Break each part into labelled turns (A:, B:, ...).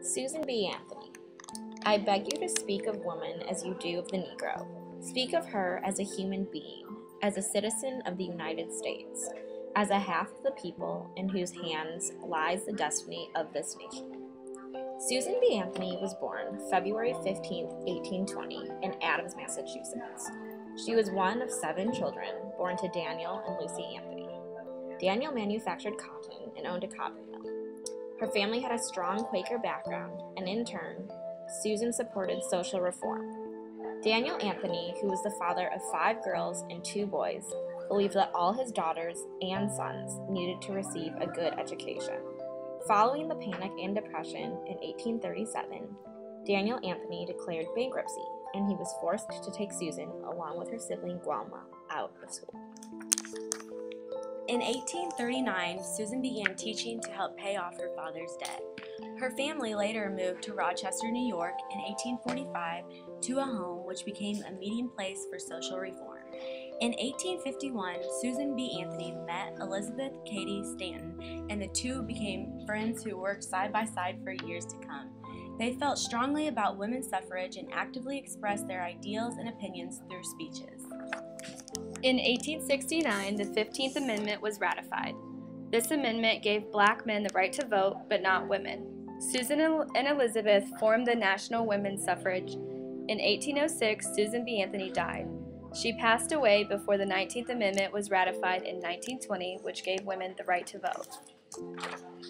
A: Susan B. Anthony. I beg you to speak of woman as you do of the Negro. Speak of her as a human being, as a citizen of the United States, as a half of the people in whose hands lies the destiny of this nation. Susan B. Anthony was born February 15, 1820, in Adams, Massachusetts. She was one of 7 children born to Daniel and Lucy Anthony. Daniel manufactured cotton and owned a cotton mill. Her family had a strong Quaker background, and in turn, Susan supported social reform. Daniel Anthony, who was the father of 5 girls and 2 boys, believed that all his daughters and sons needed to receive a good education. Following the Panic and Depression in 1837, Daniel Anthony declared bankruptcy, and he was forced to take Susan, along with her sibling Gualma, out of school.
B: In 1839, Susan began teaching to help pay off her father's debt. Her family later moved to Rochester, New York in 1845 to a home which became a meeting place for social reform. In 1851, Susan B. Anthony met Elizabeth Cady Stanton, and the two became friends who worked side by side for years to come. They felt strongly about women's suffrage and actively expressed their ideals and opinions through speeches.
C: In 1869, the 15th Amendment was ratified. This amendment gave black men the right to vote, but not women. Susan and Elizabeth formed the National Women's Suffrage. In 1806, Susan B. Anthony died. She passed away before the 19th Amendment was ratified in 1920, which gave women the right to vote.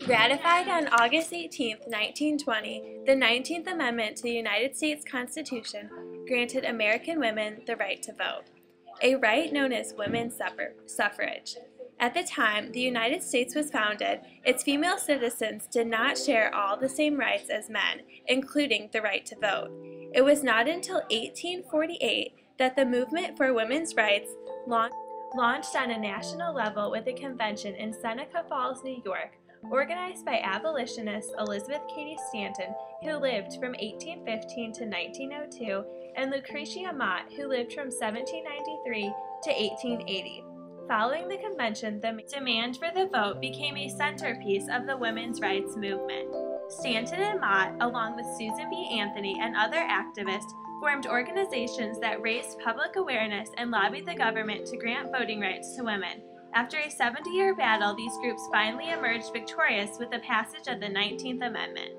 D: Ratified on August 18, 1920, the 19th Amendment to the United States Constitution granted American women the right to vote, a right known as women's suffrage. At the time the United States was founded, its female citizens did not share all the same rights as men, including the right to vote. It was not until 1848 that the movement for women's rights launched on a national level with a convention in Seneca Falls, New York, organized by abolitionist Elizabeth Cady Stanton, who lived from 1815 to 1902, and Lucretia Mott, who lived from 1793 to 1880. Following the convention, the demand for the vote became a centerpiece of the women's rights movement. Stanton and Mott, along with Susan B. Anthony and other activists, formed organizations that raised public awareness and lobbied the government to grant voting rights to women. After a 70-year battle, these groups finally emerged victorious with the passage of the 19th Amendment.